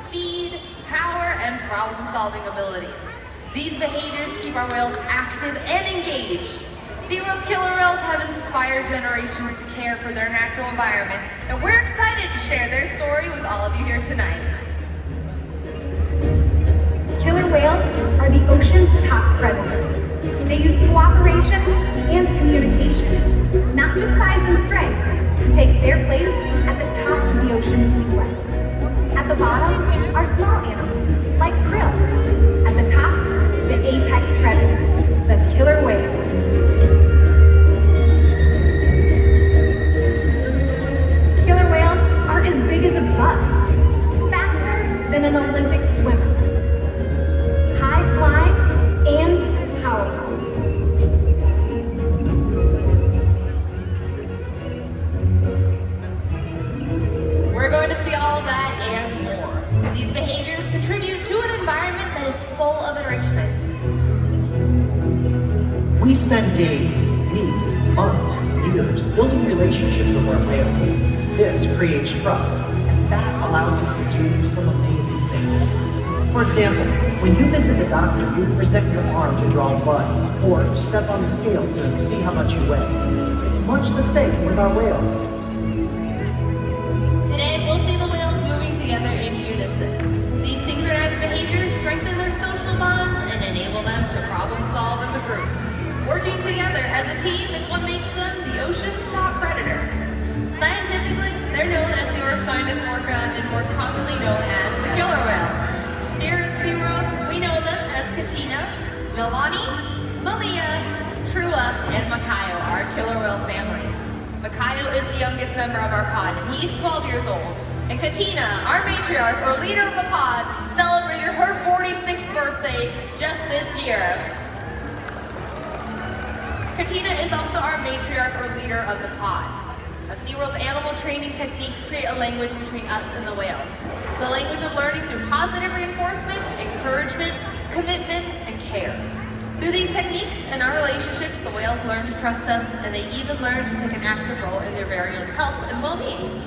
speed, power, and problem-solving abilities. These behaviors keep our whales active and engaged. SeaWorld's killer whales have inspired generations to care for their natural environment, and we're excited to share their story with all of you here tonight. Killer whales are the ocean's top predator. They use cooperation and communication, not just size and strength, to take their place at the top of the ocean's food web. At the bottom are small animals, like krill. At the top, the apex predator, the killer whale. Killer whales are as big as a bus, faster than an Olympic swimmer, high-flying and powerful. We're going to see all of that and more. These behaviors contribute to an environment that is full of enrichment. We spend days, weeks, months, years building relationships with our whales. This creates trust, and that allows us to do some amazing things. For example, when you visit the doctor, you present your arm to draw blood, or step on the scale to see how much you weigh. It's much the same with our whales. Today, we'll see the whales moving together in unison. These synchronized behaviors strengthen their social bonds and enable them to problem solve as a group. Working together as a team is what makes them the ocean's top predator. Scientifically, they're known as the Orca and more commonly known as the killer whale. Here at SeaWorld, we know them as Katina, Milani, Malia, Trua, and Makayo, our killer whale family. Makayo is the youngest member of our pod, and he's 12 years old. And Katina, our matriarch, or leader of the pod, celebrated her 46th birthday just this year. Katina is also our matriarch or leader of the pod. SeaWorld's animal training techniques create a language between us and the whales. It's a language of learning through positive reinforcement, encouragement, commitment, and care. Through these techniques and our relationships, the whales learn to trust us, and they even learn to take an active role in their very own health and well-being.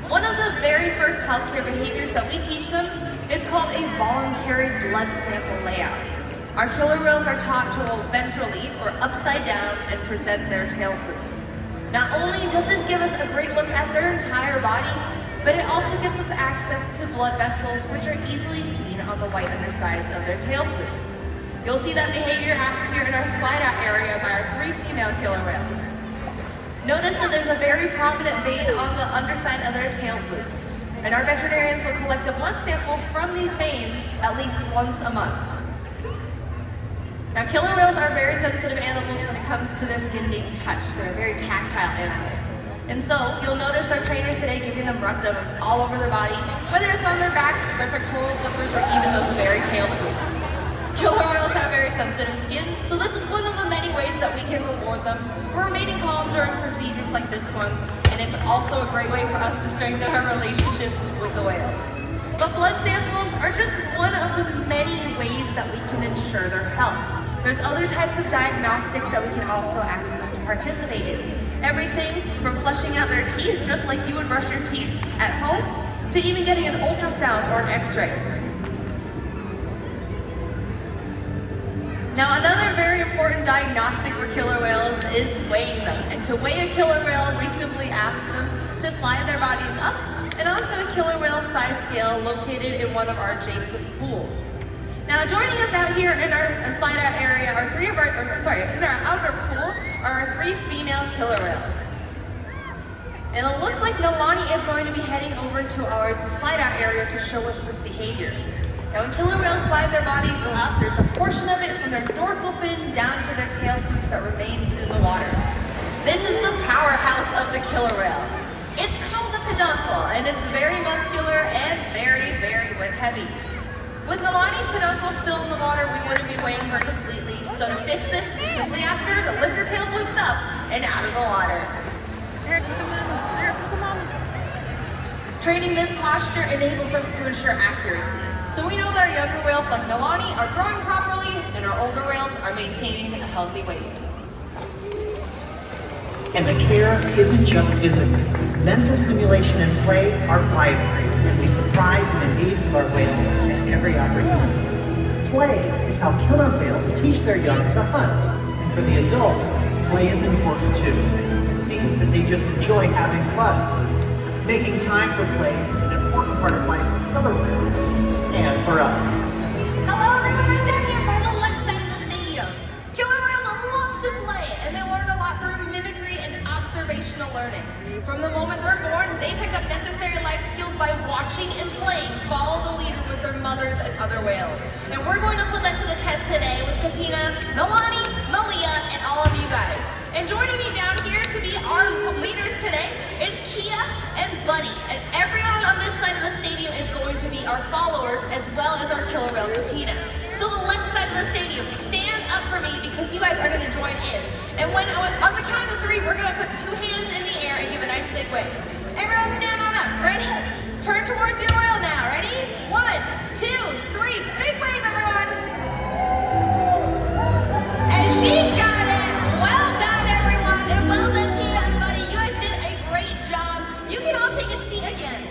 One of the very first healthcare behaviors that we teach them is called a voluntary blood sample layout. Our killer whales are taught to roll ventrally or upside down and present their tail flukes. Not only does this give us a great look at their entire body, but it also gives us access to blood vessels which are easily seen on the white undersides of their tail flukes. You'll see that behavior asked here in our slide out area by our 3 female killer whales. Notice that there's a very prominent vein on the underside of their tail flukes, and our veterinarians will collect a blood sample from these veins at least once a month. Now, killer whales are very sensitive animals when it comes to their skin being touched. They're very tactile animals. And so, you'll notice our trainers today giving them rub-downs all over their body, whether it's on their backs, their pectoral flippers, or even those very tail flukes. Killer whales have very sensitive skin, so this is one of the many ways that we can reward them for remaining calm during procedures like this one, and it's also a great way for us to strengthen our relationships with the whales. But blood samples are just one of the many ways that we can ensure their health. There's other types of diagnostics that we can also ask them to participate in. Everything from flushing out their teeth, just like you would brush your teeth at home, to even getting an ultrasound or an x-ray. Now, another very important diagnostic for killer whales is weighing them. And to weigh a killer whale, we simply ask them to slide their bodies up and onto a killer whale size scale located in one of our adjacent pools. Now, joining us out here in our slide out area are in our outdoor pool are our 3 female killer whales. And it looks like Nolani is going to be heading over to our slide out area to show us this behavior. Now, when killer whales slide their bodies up, there's a portion of it from their dorsal fin down to their tail flukes that remains in the water. This is the powerhouse of the killer whale. It's called the peduncle, and it's very muscular and very, very heavy. With Nolani's peduncle still in the water, we wouldn't be weighing her completely. So to fix this, we simply ask her to lift her tail flukes up and out of the water. Training this posture enables us to ensure accuracy. So we know that our younger whales like Nolani are growing properly and our older whales are maintaining a healthy weight. And the care isn't just physical. Mental stimulation and play are vital, and we surprise and engage with our whales at every opportunity. Play is how killer whales teach their young to hunt. And for the adults, play is important too. It seems that they just enjoy having fun. Making time for play is an important part of life for killer whales, and for us. Hello everyone, I'm down here by the left side of the stadium. Killer whales love to play, and they learn a lot through mimicry and observational learning. From the moment they're born, they pick up necessary life skills by watching and playing, follow the leader with their mothers and other whales. And we're going to put that to the test today with Katina, Milani, Malia, and all of you guys. And joining me down here to be our leaders today is Kia and Buddy. And everyone on this side of the stadium is going to be our followers as well as our killer whale Katina. So the left side of the stadium, stand up for me because you guys are going to join in. And when on the count of 3, we're going to put 2 hands in the air and give a nice big wave. Everyone stand on up. Ready? Turn towards your whale now. Ready? 1, 2, 3. Big wave, everyone. And she's got it. Well done, everyone. And well done, Kia and Buddy. You guys did a great job. You can all take a seat again.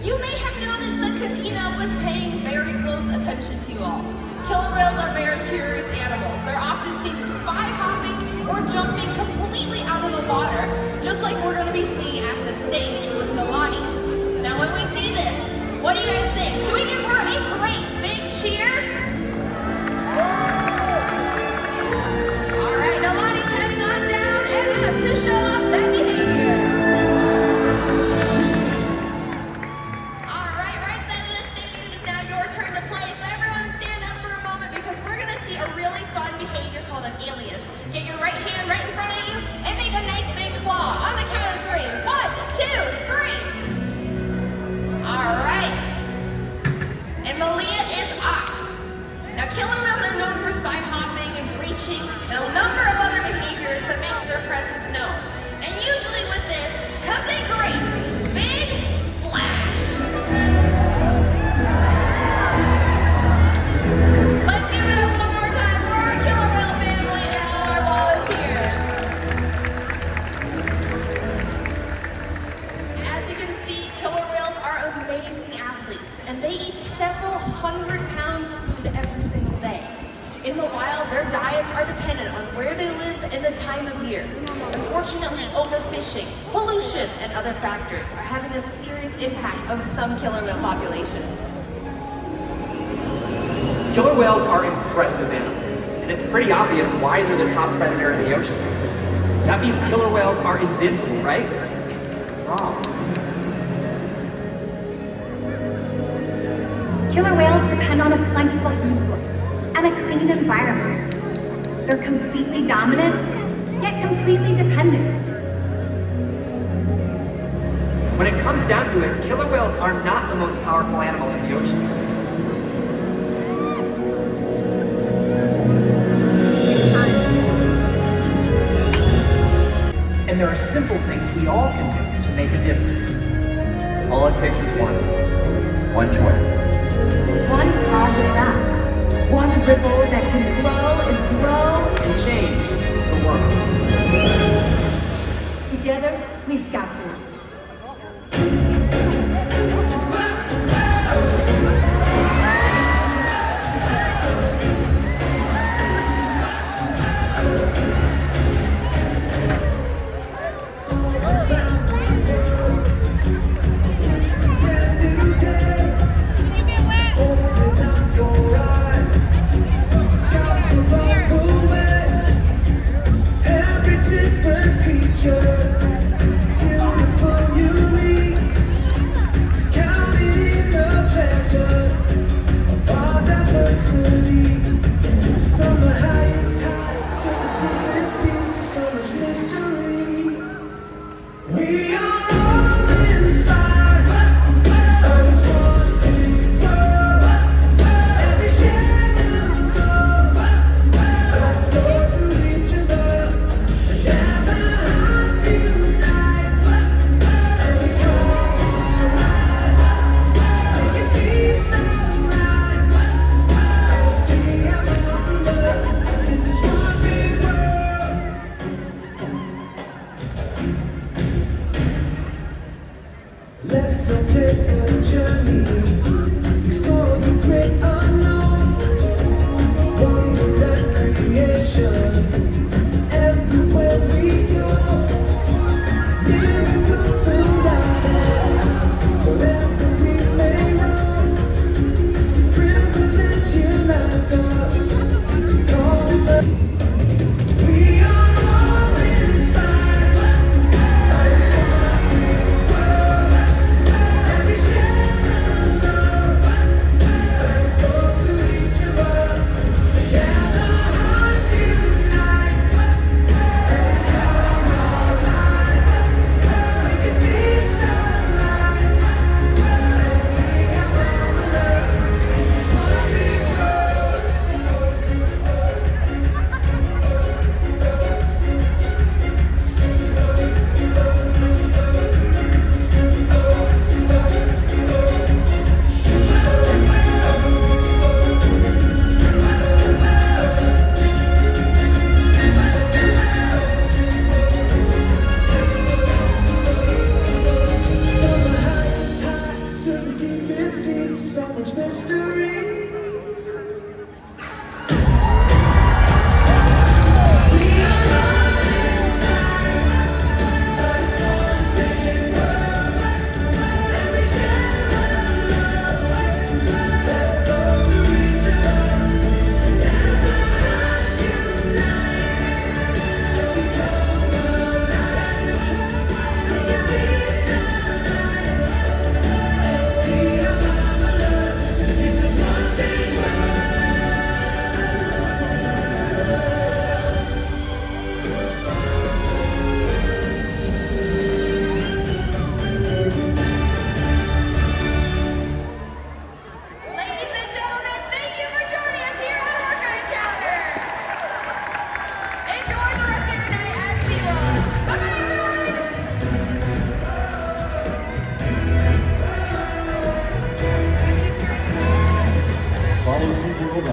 You may have noticed that Katina was paying very close attention to you all. Killer whales are very curious animals. They're often seen spy hopping or jumping completely out of the water, just like we're going to be seeing at the stage with Milani. Now when we see this, what do you guys think? Should we give her a great big cheer? Alright, Milani's heading on down and up to show off that behavior. Alright, right side of the stadium is now your turn to play. So everyone stand up for a moment because we're going to see a really fun behavior called an alien. Get your right hand right in front of you and make a nice big claw. On the count of 3. 1, 2, 3. Alright. And Malia is off. Now killer whales are known for spy hopping and breaching and a number of other behaviors that makes their presence known. And usually with this comes a great big splash. Let's give it up one more time for our killer whale family and all our volunteers. As you can see, killer whales are amazing athletes, and they eat several hundred pounds of food every single day. In the wild, their diets are dependent on where they live and the time of year. Unfortunately, overfishing, pollution, and other factors are having a serious impact on some killer whale populations. Killer whales are impressive animals, and it's pretty obvious why they're the top predator in the ocean. That means killer whales are invincible, right? Wrong. Killer whales depend on a plentiful food source and a clean environment. They're completely dominant, yet completely dependent. When it comes down to it, killer whales are not the most powerful animal in the ocean. And there are simple things we all can do to make a difference. All it takes is one choice. One positive act. One ripple that can grow and grow. And change the world. Together, we've got this. SeaWorld